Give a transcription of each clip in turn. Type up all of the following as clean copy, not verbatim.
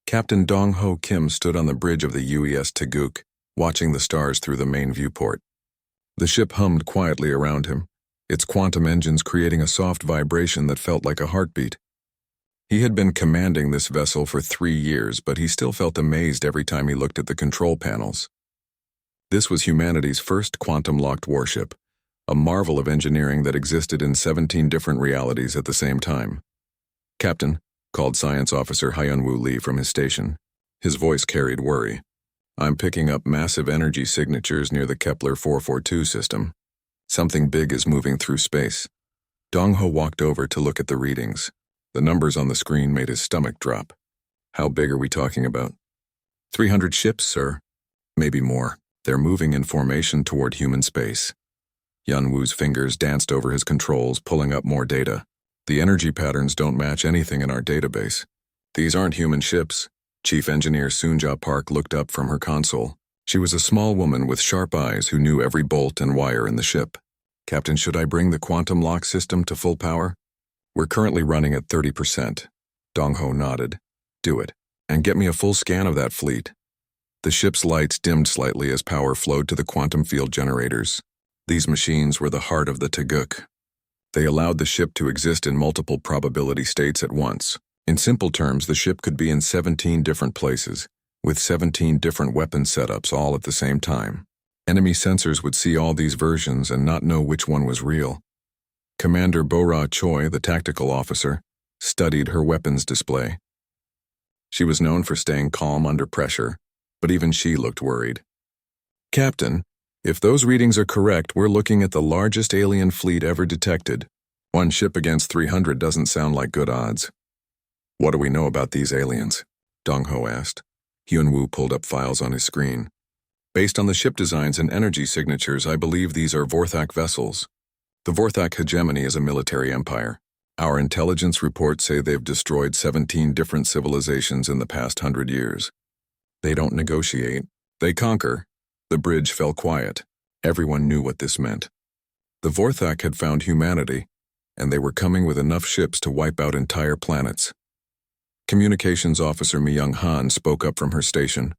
Captain Dong-Ho Kim stood on the bridge of the UES Taeguk, watching the stars through the main viewport. The ship hummed quietly around him, its quantum engines creating a soft vibration that felt like a heartbeat. He had been commanding this vessel for 3 years, but he still felt amazed every time he looked at the control panels. This was humanity's first quantum-locked warship, a marvel of engineering that existed in 17 different realities at the same time. "Captain," called Science Officer Hyun-Woo Lee from his station. His voice carried worry. "I'm picking up massive energy signatures near the Kepler 442 system. Something big is moving through space." Dong-Ho walked over to look at the readings. The numbers on the screen made his stomach drop. "How big are we talking about?" 300 ships, sir. Maybe more. They're moving in formation toward human space." Hyun-Woo's fingers danced over his controls, pulling up more data. "The energy patterns don't match anything in our database. These aren't human ships." Chief Engineer Soon-Ja Park looked up from her console. She was a small woman with sharp eyes who knew every bolt and wire in the ship. "Captain, should I bring the quantum lock system to full power?" "We're currently running at 30%. Dong-Ho nodded. "Do it, and get me a full scan of that fleet." The ship's lights dimmed slightly as power flowed to the quantum field generators. These machines were the heart of the Taeguk. They allowed the ship to exist in multiple probability states at once. In simple terms, the ship could be in 17 different places, with 17 different weapon setups all at the same time. Enemy sensors would see all these versions and not know which one was real. Commander Bo-Ra Choi, the tactical officer, studied her weapons display. She was known for staying calm under pressure, but even she looked worried. "Captain, if those readings are correct, we're looking at the largest alien fleet ever detected. 1 ship against 300 doesn't sound like good odds." "What do we know about these aliens?" Dong-Ho asked. Hyun-Woo pulled up files on his screen. "Based on the ship designs and energy signatures, I believe these are Vorthak vessels. The Vorthak hegemony is a military empire. Our intelligence reports say they've destroyed 17 different civilizations in the past 100 years. They don't negotiate. They conquer." The bridge fell quiet. Everyone knew what this meant. The Vorthak had found humanity, and they were coming with enough ships to wipe out entire planets. Communications Officer Mi-Young-Han spoke up from her station.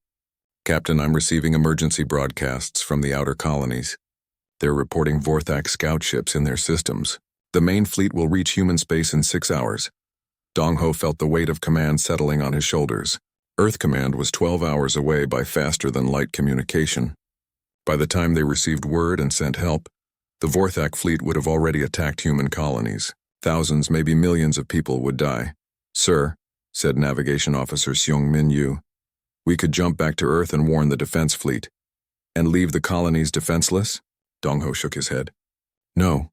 "Captain, I'm receiving emergency broadcasts from the outer colonies. They're reporting Vorthak scout ships in their systems. The main fleet will reach human space in 6 hours." Dong-Ho felt the weight of command settling on his shoulders. Earth command was 12 hours away by faster-than-light communication. By the time they received word and sent help, the Vorthak fleet would have already attacked human colonies. Thousands, maybe millions of people would die. "Sir," said Navigation Officer Seung-Min Yu, "we could jump back to Earth and warn the defense fleet." "And leave the colonies defenseless?" Dong-Ho shook his head. "No.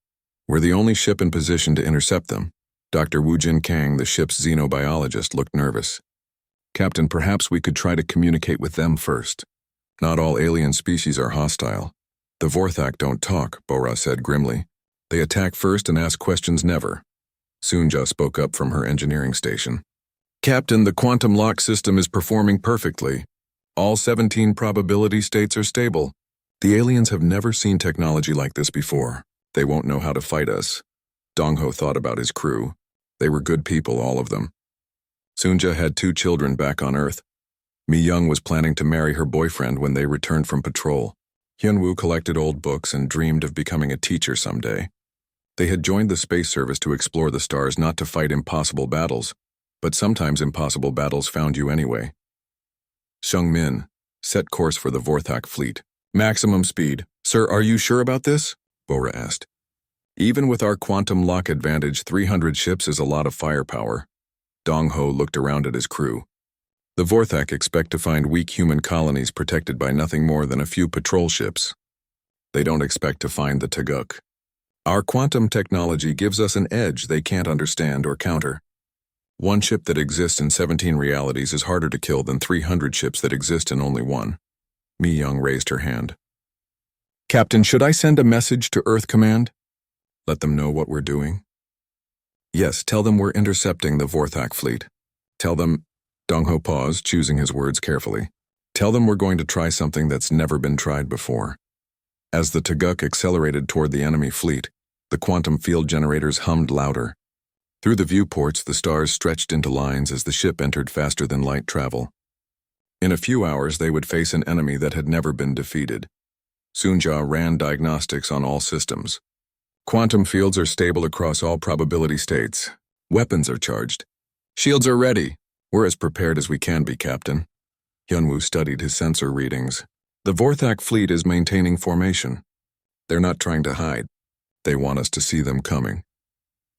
We're the only ship in position to intercept them." Dr. Woo-Jin Kang, the ship's xenobiologist, looked nervous. "Captain, perhaps we could try to communicate with them first. Not all alien species are hostile. The Vorthak don't talk," Bo-Ra said grimly. "They attack first and ask questions never." Soon-Ja spoke up from her engineering station. "Captain, the quantum lock system is performing perfectly. All 17 probability states are stable. The aliens have never seen technology like this before. They won't know how to fight us." Dong-Ho thought about his crew. They were good people, all of them. Soon-Ja had 2 children back on Earth. Mi-Young was planning to marry her boyfriend when they returned from patrol. Hyun-Woo collected old books and dreamed of becoming a teacher someday. They had joined the space service to explore the stars, not to fight impossible battles, but sometimes impossible battles found you anyway. Seung-Min, set course for the Vorthak fleet. "Maximum speed." "Sir, are you sure about this?" Bo-Ra asked. "Even with our quantum lock advantage, 300 ships is a lot of firepower." Dong-Ho looked around at his crew. "The Vorthak expect to find weak human colonies protected by nothing more than a few patrol ships. They don't expect to find the Taeguk. Our quantum technology gives us an edge they can't understand or counter. 1 ship that exists in 17 realities is harder to kill than 300 ships that exist in only 1. Mi-Young raised her hand. "Captain, should I send a message to Earth Command? Let them know what we're doing?" "Yes, tell them we're intercepting the Vorthak fleet. Tell them..." Dong-Ho paused, choosing his words carefully. "Tell them we're going to try something that's never been tried before." As the Taeguk accelerated toward the enemy fleet, the quantum field generators hummed louder. Through the viewports, the stars stretched into lines as the ship entered faster than light travel. In a few hours, they would face an enemy that had never been defeated. Sunja ran diagnostics on all systems. Quantum fields are stable across all probability states. Weapons are charged. Shields are ready. We're as prepared as we can be, Captain. Hyunwoo studied his sensor readings. The Vorthak fleet is maintaining formation. They're not trying to hide. They want us to see them coming.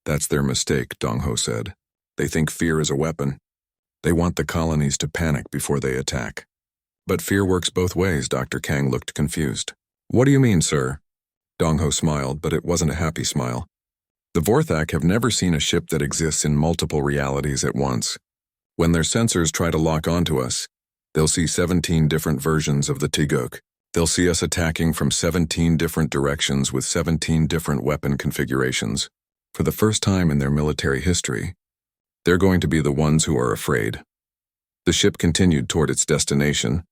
That's their mistake, Dong-ho said. They think fear is a weapon. They want the colonies to panic before they attack. But fear works both ways, Dr. Kang looked confused. What do you mean, sir? Dong-ho smiled, but it wasn't a happy smile. The Vorthak have never seen a ship that exists in multiple realities at once. When their sensors try to lock onto us, they'll see 17 different versions of the Tiguk. They'll see us attacking from 17 different directions with 17 different weapon configurations. For the first time in their military history, they're going to be the ones who are afraid. The ship continued toward its destination,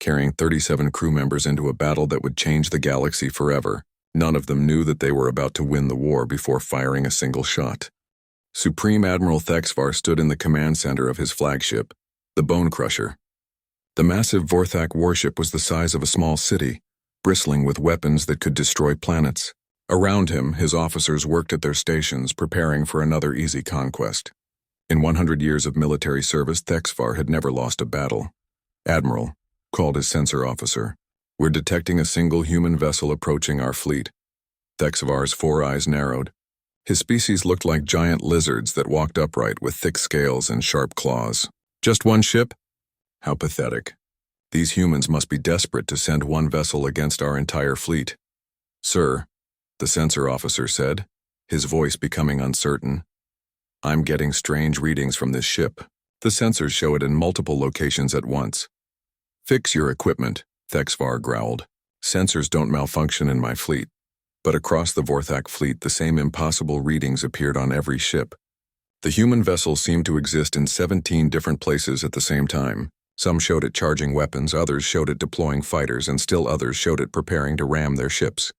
carrying 37 crew members into a battle that would change the galaxy forever. None of them knew that they were about to win the war before firing a single shot. Supreme Admiral Thexvar stood in the command center of his flagship, the Bone Crusher. The massive Vorthak warship was the size of a small city, bristling with weapons that could destroy planets. Around him, his officers worked at their stations, preparing for another easy conquest. In 100 years of military service, Thexvar had never lost a battle. Admiral, called his sensor officer, we're detecting a single human vessel approaching our fleet. Thexvar's 4 eyes narrowed. His species looked like giant lizards that walked upright with thick scales and sharp claws. Just one ship? How pathetic. These humans must be desperate to send one vessel against our entire fleet. Sir, the sensor officer said, his voice becoming uncertain. I'm getting strange readings from this ship. The sensors show it in multiple locations at once. Fix your equipment, Thexvar growled. Sensors don't malfunction in my fleet. But across the Vorthak fleet, the same impossible readings appeared on every ship. The human vessels seemed to exist in 17 different places at the same time. Some showed it charging weapons, others showed it deploying fighters, and still others showed it preparing to ram their ships.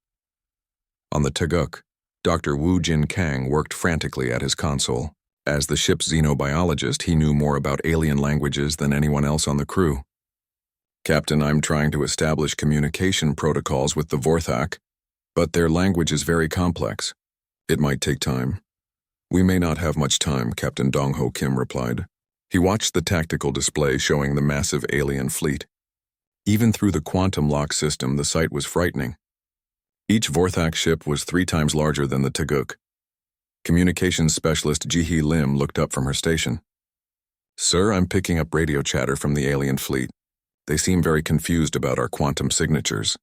On the Tiguk, Dr. Woo Jin Kang worked frantically at his console. As the ship's xenobiologist, he knew more about alien languages than anyone else on the crew. Captain, I'm trying to establish communication protocols with the Vorthak, but their language is very complex. It might take time. We may not have much time, Captain Dong-ho Kim replied. He watched the tactical display showing the massive alien fleet. Even through the quantum lock system, the sight was frightening. Each Vorthak ship was 3 times larger than the Tiguk. Communications specialist Ji-hee Lim looked up from her station. Sir, I'm picking up radio chatter from the alien fleet. They seem very confused about our quantum signatures.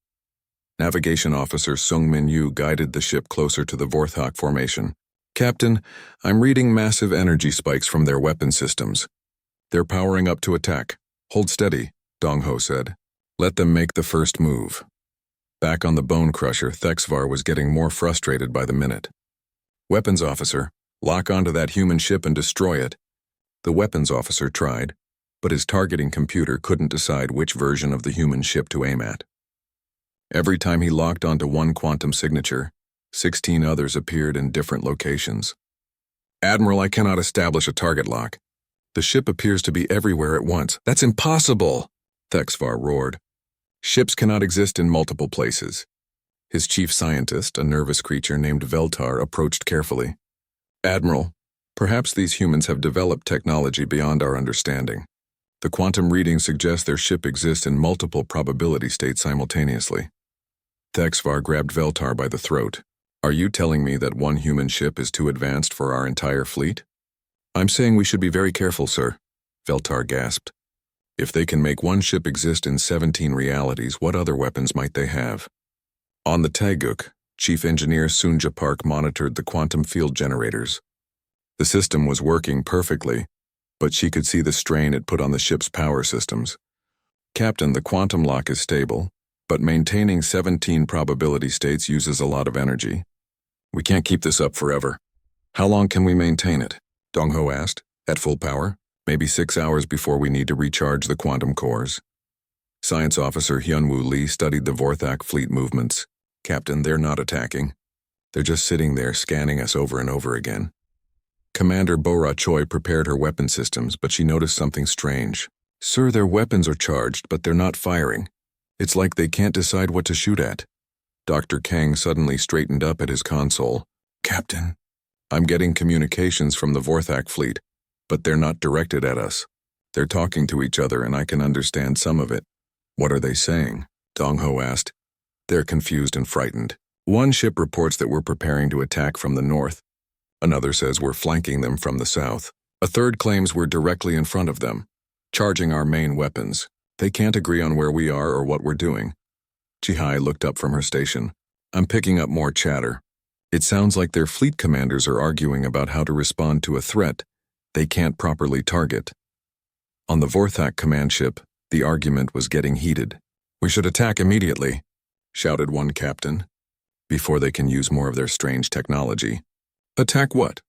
Navigation officer Sung-min Yu guided the ship closer to the Vorthak formation. Captain, I'm reading massive energy spikes from their weapon systems. They're powering up to attack. Hold steady, Dong-ho said. Let them make the first move. Back on the Bone Crusher, Thexvar was getting more frustrated by the minute. Weapons officer, lock onto that human ship and destroy it. The weapons officer tried, but his targeting computer couldn't decide which version of the human ship to aim at. Every time he locked onto one quantum signature, 16 others appeared in different locations. Admiral, I cannot establish a target lock. The ship appears to be everywhere at once. That's impossible, Thexvar roared. Ships cannot exist in multiple places. His chief scientist, a nervous creature named Veltar, approached carefully. Admiral, perhaps these humans have developed technology beyond our understanding. The quantum readings suggest their ship exists in multiple probability states simultaneously. Thexvar grabbed Veltar by the throat. Are you telling me that one human ship is too advanced for our entire fleet? I'm saying we should be very careful, sir, Veltar gasped. If they can make one ship exist in 17 realities, what other weapons might they have? On the Tiguk, Chief Engineer Sunja Park monitored the quantum field generators. The system was working perfectly, but she could see the strain it put on the ship's power systems. Captain, the quantum lock is stable, but maintaining 17 probability states uses a lot of energy. We can't keep this up forever. How long can we maintain it? Dong-ho asked. At full power? Maybe 6 hours before we need to recharge the quantum cores. Science Officer Hyunwoo Lee studied the Vorthak fleet movements. Captain, they're not attacking. They're just sitting there scanning us over and over again. Commander Bora Choi prepared her weapon systems, but she noticed something strange. Sir, their weapons are charged, but they're not firing. It's like they can't decide what to shoot at. Dr. Kang suddenly straightened up at his console. Captain, I'm getting communications from the Vorthak fleet, but they're not directed at us. They're talking to each other and I can understand some of it. What are they saying? Dong Ho asked. They're confused and frightened. One ship reports that we're preparing to attack from the north. Another says we're flanking them from the south. A third claims we're directly in front of them, charging our main weapons. They can't agree on where we are or what we're doing. Ji-hai looked up from her station. I'm picking up more chatter. It sounds like their fleet commanders are arguing about how to respond to a threat they can't properly target. On the Vorthak command ship, the argument was getting heated. We should attack immediately, shouted one captain, before they can use more of their strange technology. Attack what?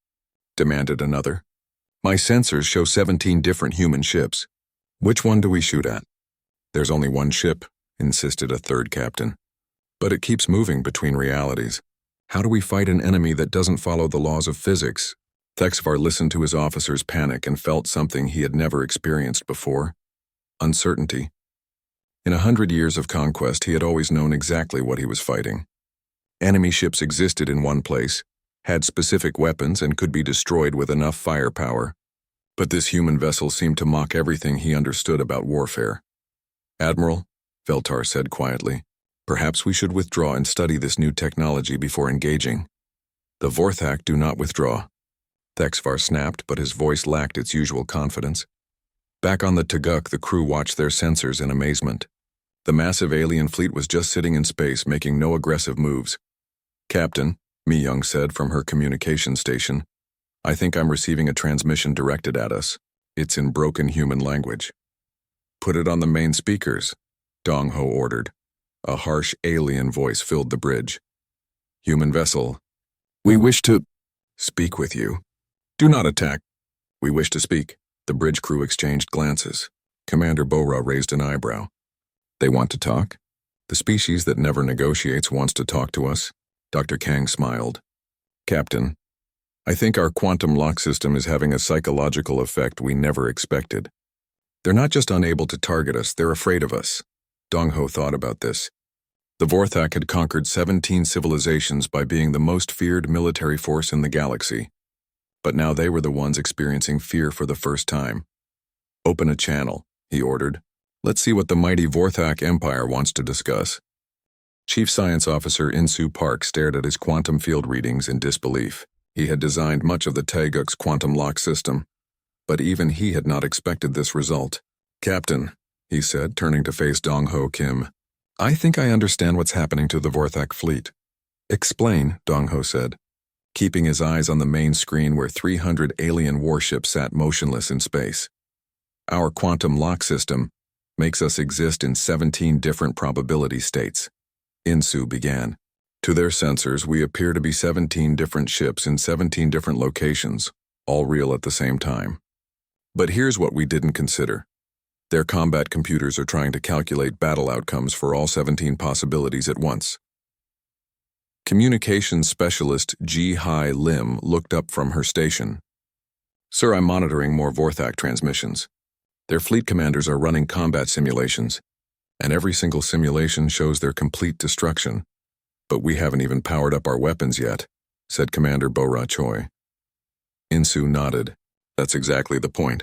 Demanded another. My sensors show 17 different human ships. Which one do we shoot at? There's only one ship, insisted a third captain. But it keeps moving between realities. How do we fight an enemy that doesn't follow the laws of physics? Thexvar listened to his officer's panic and felt something he had never experienced before. Uncertainty. In 100 years of conquest, he had always known exactly what he was fighting. Enemy ships existed in one place, had specific weapons and could be destroyed with enough firepower. But this human vessel seemed to mock everything he understood about warfare. Admiral, Veltar said quietly, perhaps we should withdraw and study this new technology before engaging. The Vorthak do not withdraw. Thexvar snapped, but his voice lacked its usual confidence. Back on the Taguk, the crew watched their sensors in amazement. The massive alien fleet was just sitting in space, making no aggressive moves. Captain, Mi-young said from her communication station, I think I'm receiving a transmission directed at us. It's in broken human language. Put it on the main speakers, Dong Ho ordered. A harsh alien voice filled the bridge. Human vessel, we wish to speak with you. Do not attack. We wish to speak. The bridge crew exchanged glances. Commander Bora raised an eyebrow. They want to talk? The species that never negotiates wants to talk to us? Dr. Kang smiled. Captain, I think our quantum lock system is having a psychological effect we never expected. They're not just unable to target us, they're afraid of us. Dong Ho thought about this. The Vorthak had conquered 17 civilizations by being the most feared military force in the galaxy. But now they were the ones experiencing fear for the first time. Open a channel, he ordered. Let's see what the mighty Vorthak Empire wants to discuss. Chief Science Officer In-Soo Park stared at his quantum field readings in disbelief. He had designed much of the Taguk's quantum lock system, but even he had not expected this result. Captain, he said, turning to face Dong Ho Kim, I think I understand what's happening to the Vorthak fleet. Explain, Dong Ho said, keeping his eyes on the main screen where 300 alien warships sat motionless in space. Our quantum lock system makes us exist in 17 different probability states. In-Soo began. To their sensors, we appear to be 17 different ships in 17 different locations, all real at the same time. But here's what we didn't consider. Their combat computers are trying to calculate battle outcomes for all 17 possibilities at once. Communications specialist Ji-hai Lim looked up from her station. Sir, I'm monitoring more Vorthak transmissions. Their fleet commanders are running combat simulations, and every single simulation shows their complete destruction. But we haven't even powered up our weapons yet, said Commander Bora Choi. In-Soo nodded. That's exactly the point.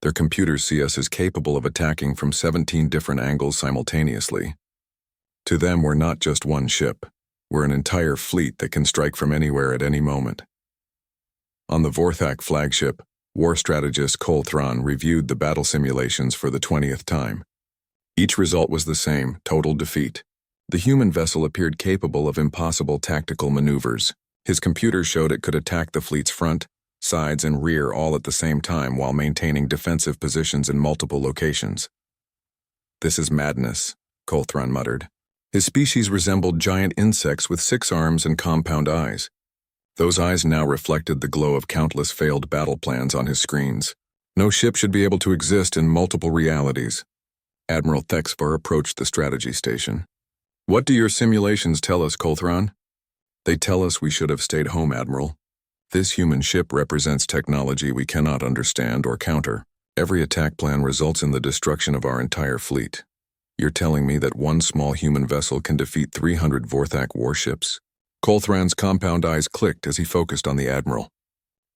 Their computers see us as capable of attacking from 17 different angles simultaneously. To them, we're not just one ship. We're an entire fleet that can strike from anywhere at any moment. On the Vorthak flagship, war strategist Cole Thran reviewed the battle simulations for the 20th time. Each result was the same, total defeat. The human vessel appeared capable of impossible tactical maneuvers. His computer showed it could attack the fleet's front, sides, and rear all at the same time while maintaining defensive positions in multiple locations. This is madness, Cole Thran muttered. His species resembled giant insects with 6 arms and compound eyes. Those eyes now reflected the glow of countless failed battle plans on his screens. No ship should be able to exist in multiple realities. Admiral Thexvar approached the strategy station. What do your simulations tell us, Cole Thran? They tell us we should have stayed home, Admiral. This human ship represents technology we cannot understand or counter. Every attack plan results in the destruction of our entire fleet. You're telling me that one small human vessel can defeat 300 Vorthak warships? Colthran's compound eyes clicked as he focused on the Admiral.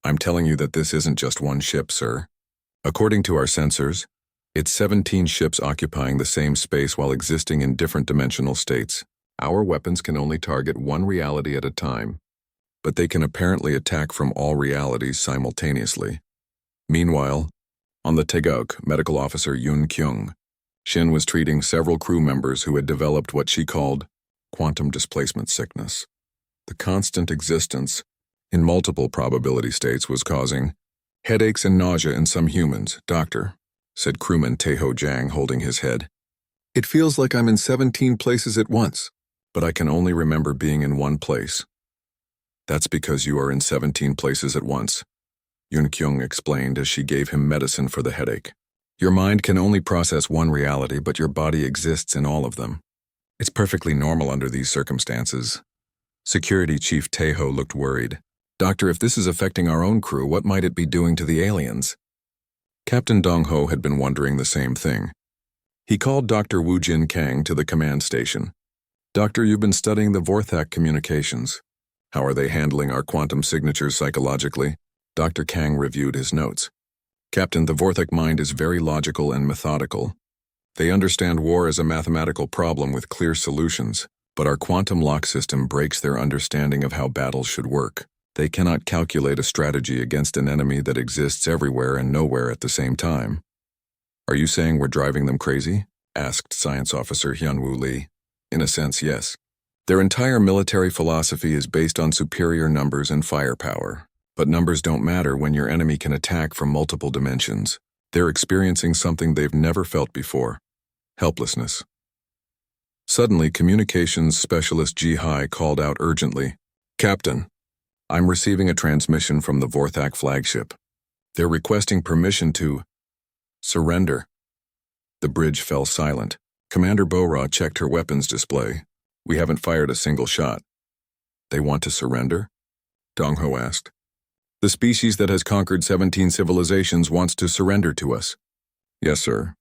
I'm telling you that this isn't just one ship, sir. According to our sensors, it's 17 ships occupying the same space while existing in different dimensional states. Our weapons can only target one reality at a time, but they can apparently attack from all realities simultaneously. Meanwhile, on the Taegeuk, Medical Officer Yoon Kyung, Shin was treating several crew members who had developed what she called quantum displacement sickness. The constant existence in multiple probability states was causing headaches and nausea in some humans. Doctor, said crewman Taeho Jang, holding his head. It feels like I'm in 17 places at once, but I can only remember being in one place. That's because you are in 17 places at once, Yoon Kyung explained as she gave him medicine for the headache. Your mind can only process one reality, but your body exists in all of them. It's perfectly normal under these circumstances. Security Chief Taeho looked worried. Doctor, if this is affecting our own crew, what might it be doing to the aliens? Captain Dong-ho had been wondering the same thing. He called Dr. Woo Jin Kang to the command station. Doctor, you've been studying the Vorthak communications. How are they handling our quantum signatures psychologically? Dr. Kang reviewed his notes. Captain, the Vorthak mind is very logical and methodical. They understand war as a mathematical problem with clear solutions, but our quantum lock system breaks their understanding of how battles should work. They cannot calculate a strategy against an enemy that exists everywhere and nowhere at the same time. Are you saying we're driving them crazy? Asked Science Officer Hyunwoo Lee. In a sense, yes. Their entire military philosophy is based on superior numbers and firepower. But numbers don't matter when your enemy can attack from multiple dimensions. They're experiencing something they've never felt before. Helplessness. Suddenly, communications specialist Ji Hai called out urgently. Captain, I'm receiving a transmission from the Vorthak flagship. They're requesting permission to surrender. The bridge fell silent. Commander Bo-ra checked her weapons display. We haven't fired a single shot. They want to surrender? Dong-ho asked. The species that has conquered 17 civilizations wants to surrender to us. Yes, sir.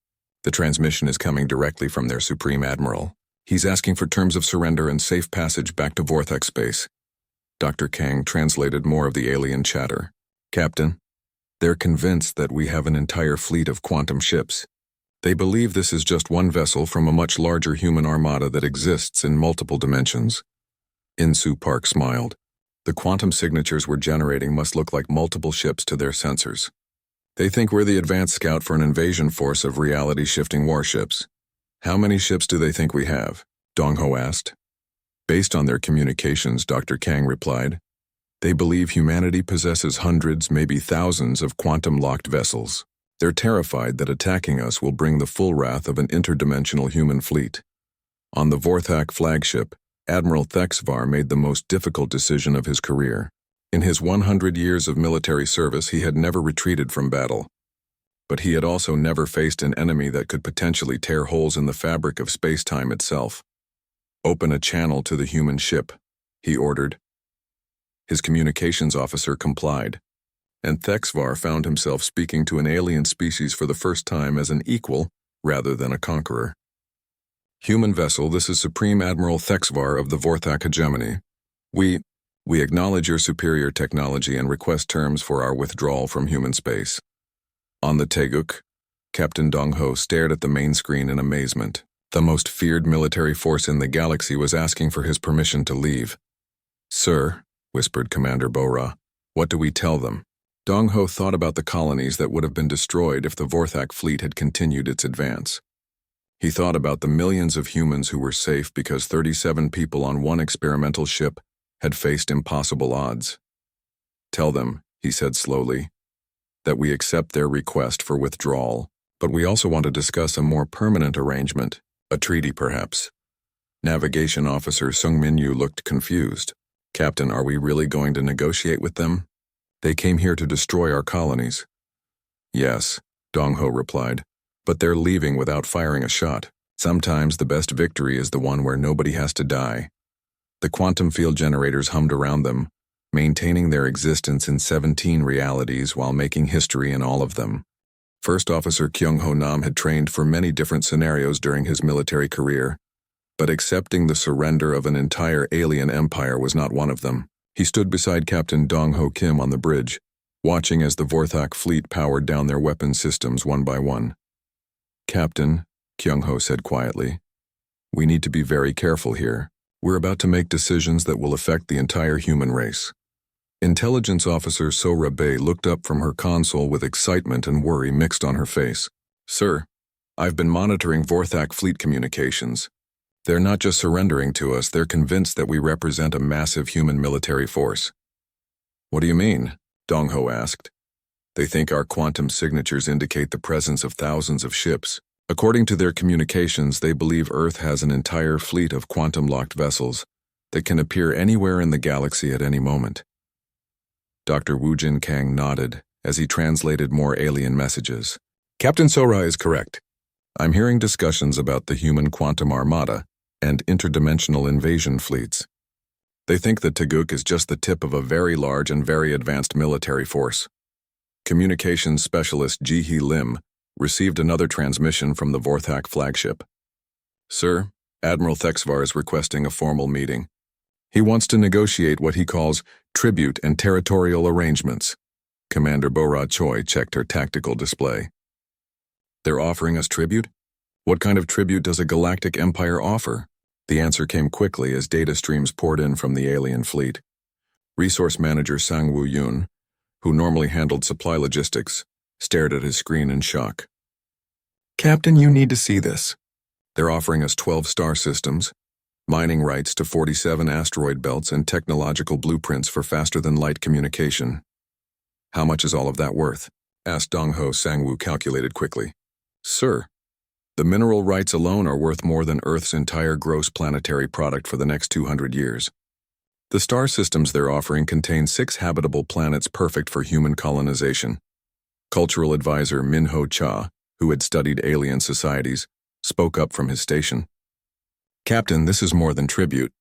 The transmission is coming directly from their Supreme Admiral. He's asking for terms of surrender and safe passage back to Vorthak space. Dr. Kang translated more of the alien chatter. Captain, they're convinced that we have an entire fleet of quantum ships. They believe this is just one vessel from a much larger human armada that exists in multiple dimensions. Insu Park smiled. The quantum signatures we're generating must look like multiple ships to their sensors. They think we're the advanced scout for an invasion force of reality-shifting warships. How many ships do they think we have? Dong-ho asked. Based on their communications, Dr. Kang replied, they believe humanity possesses hundreds, maybe thousands of quantum-locked vessels. They're terrified that attacking us will bring the full wrath of an interdimensional human fleet. On the Vorthak flagship, Admiral Thexvar made the most difficult decision of his career. In his 100 years of military service, he had never retreated from battle. But he had also never faced an enemy that could potentially tear holes in the fabric of space-time itself. Open a channel to the human ship, he ordered. His communications officer complied, and Thexvar found himself speaking to an alien species for the first time as an equal rather than a conqueror. Human vessel, this is Supreme Admiral Thexvar of the Vorthak hegemony. We acknowledge your superior technology and request terms for our withdrawal from human space. On the Taegeuk, Captain Dong-ho stared at the main screen in amazement. The most feared military force in the galaxy was asking for his permission to leave. Sir, whispered Commander Bo-ra, what do we tell them? Dong-ho thought about the colonies that would have been destroyed if the Vorthak fleet had continued its advance. He thought about the millions of humans who were safe because 37 people on one experimental ship had faced impossible odds. Tell them, he said slowly, that we accept their request for withdrawal, but we also want to discuss a more permanent arrangement, a treaty perhaps. Navigation Officer Sung Min-yu looked confused. Captain, are we really going to negotiate with them? They came here to destroy our colonies. Yes, Dong-ho replied, but they're leaving without firing a shot. Sometimes the best victory is the one where nobody has to die. The quantum field generators hummed around them, maintaining their existence in 17 realities while making history in all of them. First Officer Kyung-ho Nam had trained for many different scenarios during his military career, but accepting the surrender of an entire alien empire was not one of them. He stood beside Captain Dong-ho Kim on the bridge, watching as the Vorthak fleet powered down their weapon systems one by one. "Captain," Kyung-ho said quietly, "we need to be very careful here. We're about to make decisions that will affect the entire human race." Intelligence Officer Sora Bei looked up from her console with excitement and worry mixed on her face. "Sir, I've been monitoring Vorthak fleet communications. They're not just surrendering to us, they're convinced that we represent a massive human military force." "What do you mean?" Dong-ho asked. "They think our quantum signatures indicate the presence of thousands of ships. According to their communications, they believe Earth has an entire fleet of quantum-locked vessels that can appear anywhere in the galaxy at any moment." Dr. Wu Jin Kang nodded as he translated more alien messages. "Captain Sora is correct. I'm hearing discussions about the human quantum armada and interdimensional invasion fleets. They think that Taguk is just the tip of a very large and very advanced military force." Communications specialist Ji-hee Lim received another transmission from the Vorthak flagship. "Sir, Admiral Thexvar is requesting a formal meeting. He wants to negotiate what he calls tribute and territorial arrangements." Commander Bora Choi checked her tactical display. "They're offering us tribute? What kind of tribute does a galactic empire offer?" The answer came quickly as data streams poured in from the alien fleet. Resource Manager Sang Woo-yoon, who normally handled supply logistics, stared at his screen in shock. "Captain, you need to see this. They're offering us 12 star systems, mining rights to 47 asteroid belts, and technological blueprints for faster-than-light communication." "How much is all of that worth?" asked Dong-ho Sang-woo, calculated quickly. "Sir, the mineral rights alone are worth more than Earth's entire gross planetary product for the next 200 years. The star systems they're offering contain 6 habitable planets perfect for human colonization." Cultural advisor Min-ho Cha, who had studied alien societies, spoke up from his station. "Captain, this is more than tribute.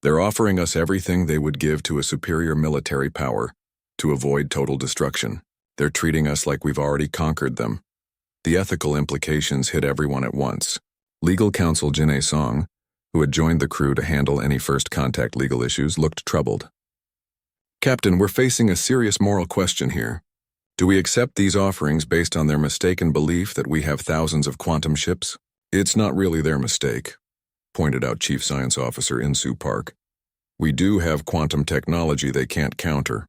They're offering us everything they would give to a superior military power to avoid total destruction. They're treating us like we've already conquered them." The ethical implications hit everyone at once. Legal counsel Jin Song, who had joined the crew to handle any first contact legal issues, looked troubled. "Captain, we're facing a serious moral question here. Do we accept these offerings based on their mistaken belief that we have thousands of quantum ships?" "It's not really their mistake," pointed out Chief Science Officer In-soo Park. "We do have quantum technology they can't counter.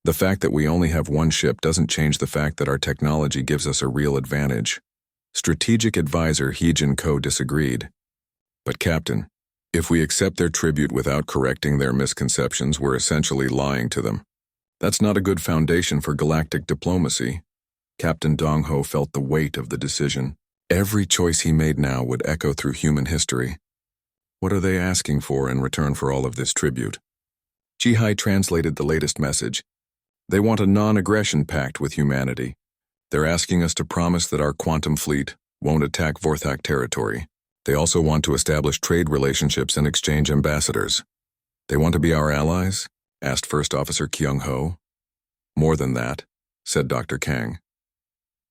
The fact that we only have one ship doesn't change the fact that our technology gives us a real advantage." Strategic Advisor Hee-jin Ko disagreed. "But Captain, if we accept their tribute without correcting their misconceptions, we're essentially lying to them. That's not a good foundation for galactic diplomacy." Captain Dong-ho felt the weight of the decision. Every choice he made now would echo through human history. What are they asking for in return for all of this tribute? Ji-hai translated the latest message. "They want a non-aggression pact with humanity. They're asking us to promise that our quantum fleet won't attack Vorthak territory. They also want to establish trade relationships and exchange ambassadors." "They want to be our allies?" asked First Officer Kyung-ho. "More than that," said Dr. Kang.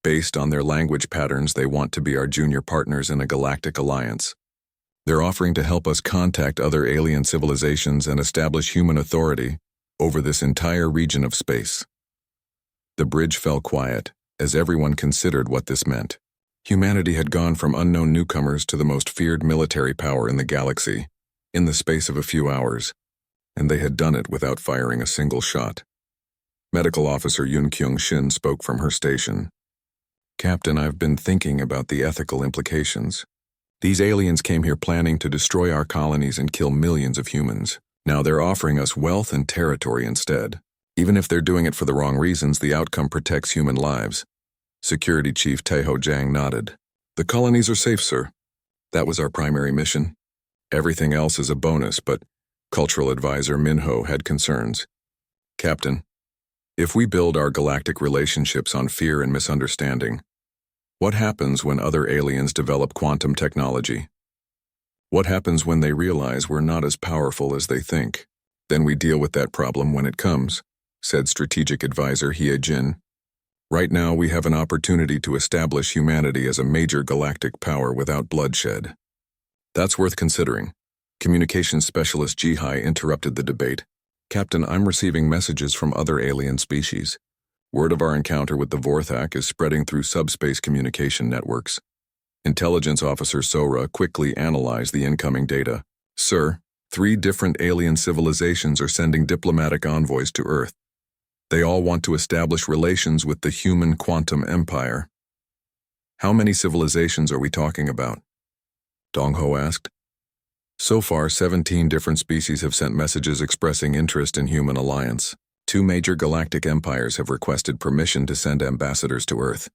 "Based on their language patterns, they want to be our junior partners in a galactic alliance. They're offering to help us contact other alien civilizations and establish human authority over this entire region of space." The bridge fell quiet as everyone considered what this meant. Humanity had gone from unknown newcomers to the most feared military power in the galaxy in the space of a few hours, and they had done it without firing a single shot. Medical Officer Yoon Kyung-shin spoke from her station. "Captain, I've been thinking about the ethical implications. These aliens came here planning to destroy our colonies and kill millions of humans. Now they're offering us wealth and territory instead. Even if they're doing it for the wrong reasons, the outcome protects human lives." Security Chief Taeho Jang nodded. "The colonies are safe, sir. That was our primary mission. Everything else is a bonus, but Cultural Advisor Min-ho had concerns. "Captain, if we build our galactic relationships on fear and misunderstanding, what happens when other aliens develop quantum technology? What happens when they realize we're not as powerful as they think?" Then we deal with that problem when it comes, said Strategic Advisor Hye Jin. Right now we have an opportunity to establish humanity as a major galactic power without bloodshed. That's worth considering. Communications Specialist Jihai interrupted the debate. Captain, I'm receiving messages from other alien species. Word of our encounter with the Vorthak is spreading through subspace communication networks. Intelligence Officer Sora quickly analyzed the incoming data. Sir, 3 different alien civilizations are sending diplomatic envoys to Earth. They all want to establish relations with the human quantum empire. How many civilizations are we talking about? Dong Ho asked. So far, 17 different species have sent messages expressing interest in human alliance. 2 major galactic empires have requested permission to send ambassadors to Earth.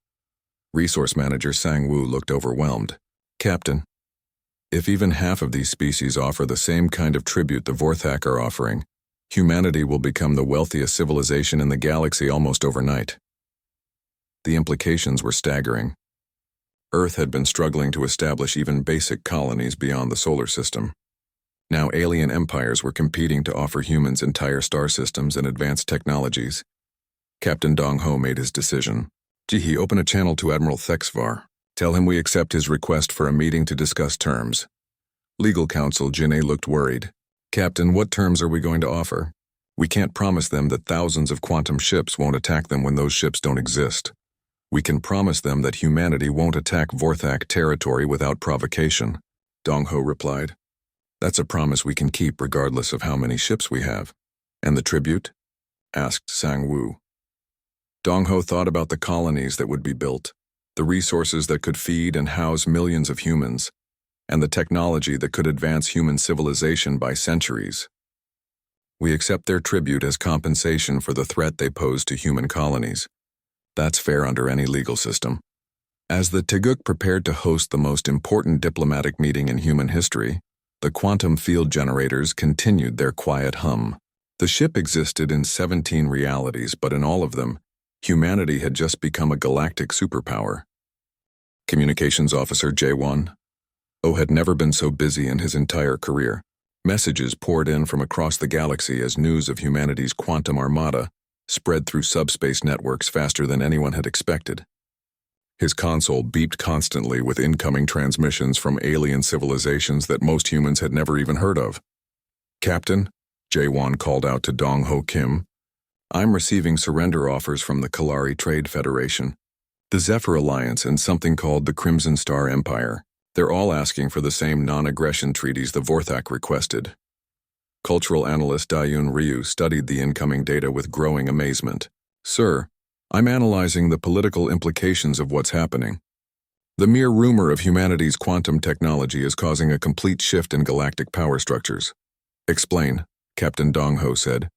Resource Manager Sang Woo looked overwhelmed. Captain, if even half of these species offer the same kind of tribute the Vorthak are offering, humanity will become the wealthiest civilization in the galaxy almost overnight. The implications were staggering. Earth had been struggling to establish even basic colonies beyond the solar system. Now alien empires were competing to offer humans entire star systems and advanced technologies. Captain Dong Ho made his decision. Jihi, open a channel to Admiral Thexvar. Tell him we accept his request for a meeting to discuss terms. Legal counsel Jin'e looked worried. Captain, what terms are we going to offer? We can't promise them that thousands of quantum ships won't attack them when those ships don't exist. We can promise them that humanity won't attack Vorthak territory without provocation, Dong Ho replied. That's a promise we can keep regardless of how many ships we have. And the tribute? Asked Sang Woo. Dong Ho thought about the colonies that would be built, the resources that could feed and house millions of humans, and the technology that could advance human civilization by centuries. We accept their tribute as compensation for the threat they pose to human colonies. That's fair under any legal system. As the Teguk prepared to host the most important diplomatic meeting in human history, the quantum field generators continued their quiet hum. The ship existed in 17 realities, but in all of them, humanity had just become a galactic superpower. Communications Officer J1 had never been so busy in his entire career. Messages poured in from across the galaxy as news of humanity's quantum armada spread through subspace networks faster than anyone had expected. His console beeped constantly with incoming transmissions from alien civilizations that most humans had never even heard of. Captain, Jaewon called out to Dong Ho Kim, I'm receiving surrender offers from the Kalari Trade Federation, the Zephyr Alliance, and something called the Crimson Star Empire. They're all asking for the same non-aggression treaties the Vorthak requested. Cultural analyst Dayun Ryu studied the incoming data with growing amazement. Sir, I'm analyzing the political implications of what's happening. The mere rumor of humanity's quantum technology is causing a complete shift in galactic power structures. Explain, Captain Dong Ho said,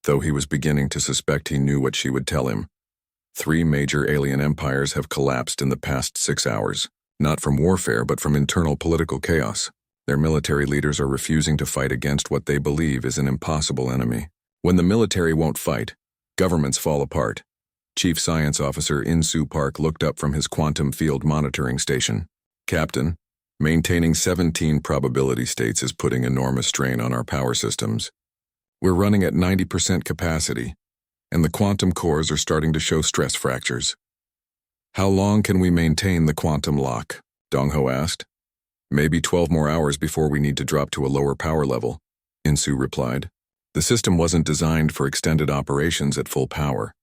though he was beginning to suspect he knew what she would tell him. 3 major alien empires have collapsed in the past 6 hours, not from warfare but from internal political chaos. Their military leaders are refusing to fight against what they believe is an impossible enemy. When the military won't fight, governments fall apart. Chief Science Officer In-Soo Park looked up from his quantum field monitoring station. Captain, maintaining 17 probability states is putting enormous strain on our power systems. We're running at 90% capacity, and the quantum cores are starting to show stress fractures. How long can we maintain the quantum lock? Dong Ho asked. Maybe 12 more hours before we need to drop to a lower power level, In-Soo replied. The system wasn't designed for extended operations at full power.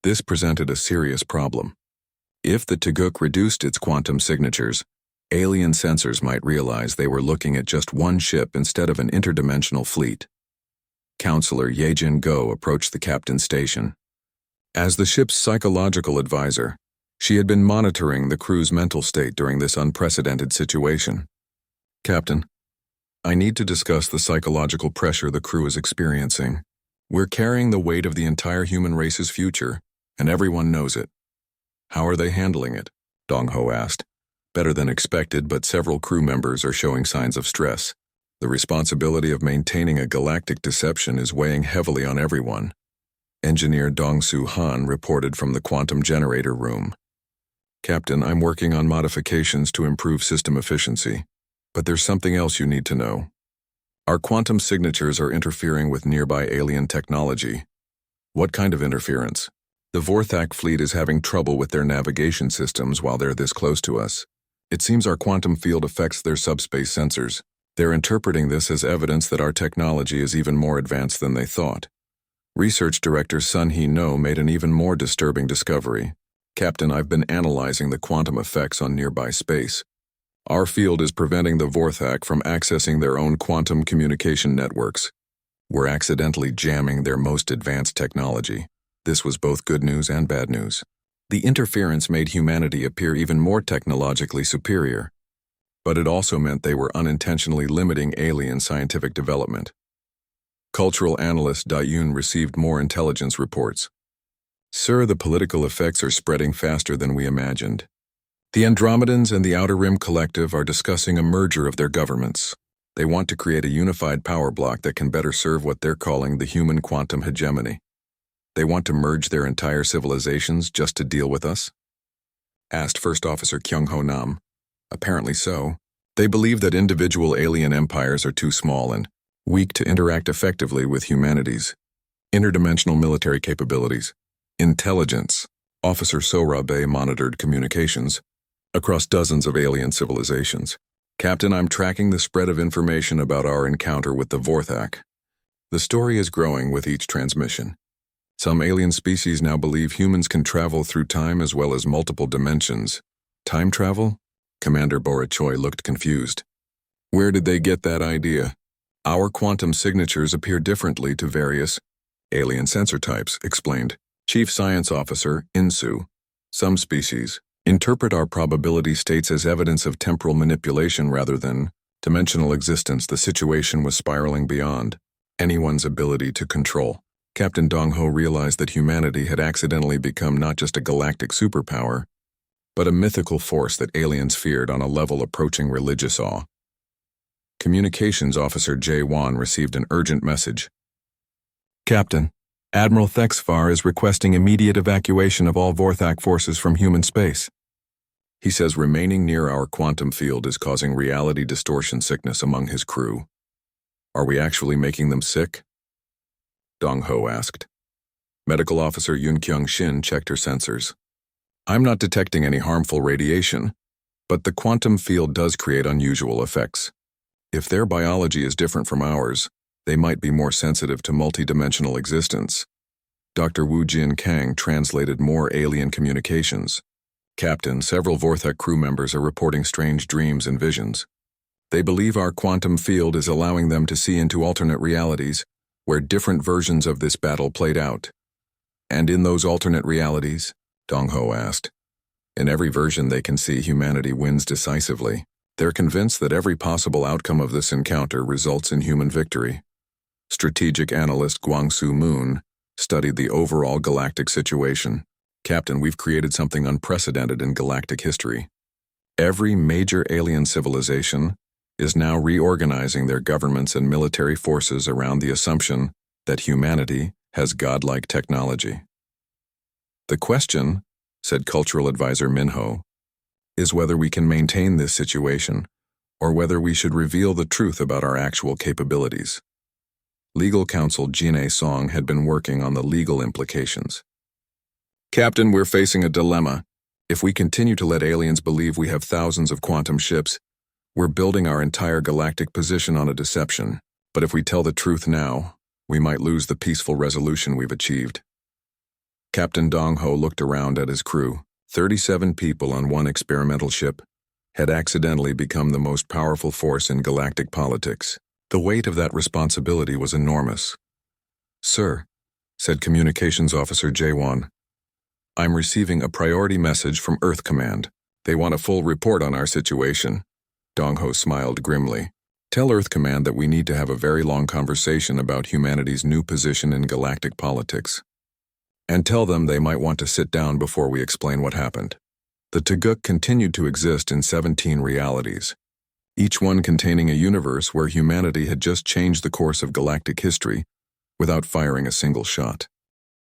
This presented a serious problem. If the Teguk reduced its quantum signatures, alien sensors might realize they were looking at just one ship instead of an interdimensional fleet. Counselor Yejin Go approached the captain's station. As the ship's psychological advisor, she had been monitoring the crew's mental state during this unprecedented situation. Captain, I need to discuss the psychological pressure the crew is experiencing. We're carrying the weight of the entire human race's future, and everyone knows it. How are they handling it? Dong Ho asked. Better than expected, but several crew members are showing signs of stress. The responsibility of maintaining a galactic deception is weighing heavily on everyone. Engineer Dong-Soo Han reported from the quantum generator room. Captain, I'm working on modifications to improve system efficiency, but there's something else you need to know. Our quantum signatures are interfering with nearby alien technology. What kind of interference? The Vorthak fleet is having trouble with their navigation systems while they're this close to us. It seems our quantum field affects their subspace sensors. They're interpreting this as evidence that our technology is even more advanced than they thought. Research Director Sun Hee No made an even more disturbing discovery. Captain, I've been analyzing the quantum effects on nearby space. Our field is preventing the Vorthak from accessing their own quantum communication networks. We're accidentally jamming their most advanced technology. This was both good news and bad news. The interference made humanity appear even more technologically superior. But it also meant they were unintentionally limiting alien scientific development. Cultural analyst Da-Yun received more intelligence reports. Sir, the political effects are spreading faster than we imagined. The Andromedans and the Outer Rim Collective are discussing a merger of their governments. They want to create a unified power block that can better serve what they're calling the human quantum hegemony. They want to merge their entire civilizations just to deal with us? Asked First Officer Kyung-Ho Nam. Apparently so. They believe that individual alien empires are too small and weak to interact effectively with humanity's interdimensional military capabilities. Intelligence. Officer Sorabe monitored communications across dozens of alien civilizations. Captain, I'm tracking the spread of information about our encounter with the Vorthak. The story is growing with each transmission. Some alien species now believe humans can travel through time as well as multiple dimensions. Time travel? Commander Borichoy looked confused. Where did they get that idea? Our quantum signatures appear differently to various alien sensor types, explained Chief Science Officer Insu. Some species interpret our probability states as evidence of temporal manipulation rather than dimensional existence. The situation was spiraling beyond anyone's ability to control. Captain Dong-Ho realized that humanity had accidentally become not just a galactic superpower, but a mythical force that aliens feared on a level approaching religious awe. Communications Officer Jae-Won received an urgent message. Captain, Admiral Thexfar is requesting immediate evacuation of all Vorthak forces from human space. He says remaining near our quantum field is causing reality distortion sickness among his crew. Are we actually making them sick? Dong-Ho asked. Medical Officer Yoon Kyung-shin checked her sensors. I'm not detecting any harmful radiation, but the quantum field does create unusual effects. If their biology is different from ours, they might be more sensitive to multidimensional existence. Dr. Wu Jin Kang translated more alien communications. Captain, several Vorthak crew members are reporting strange dreams and visions. They believe our quantum field is allowing them to see into alternate realities where different versions of this battle played out. And in those alternate realities, Dong-Ho asked, in every version they can see humanity wins decisively. They're convinced that every possible outcome of this encounter results in human victory. Strategic analyst Guangsu Moon studied the overall galactic situation. Captain, we've created something unprecedented in galactic history. Every major alien civilization is now reorganizing their governments and military forces around the assumption that humanity has godlike technology. The question, said Cultural Advisor Minho, is whether we can maintain this situation or whether we should reveal the truth about our actual capabilities. Legal counsel Jin Song had been working on the legal implications. Captain, we're facing a dilemma. If we continue to let aliens believe we have thousands of quantum ships, we're building our entire galactic position on a deception. But if we tell the truth now, we might lose the peaceful resolution we've achieved. Captain Dong-Ho looked around at his crew. 37 people on one experimental ship had accidentally become the most powerful force in galactic politics. The weight of that responsibility was enormous. Sir, said Communications Officer Jae-Won, I'm receiving a priority message from Earth Command. They want a full report on our situation. Dong-Ho smiled grimly. Tell Earth Command that we need to have a very long conversation about humanity's new position in galactic politics. And tell them they might want to sit down before we explain what happened. The Taguk continued to exist in 17 realities, each one containing a universe where humanity had just changed the course of galactic history without firing a single shot.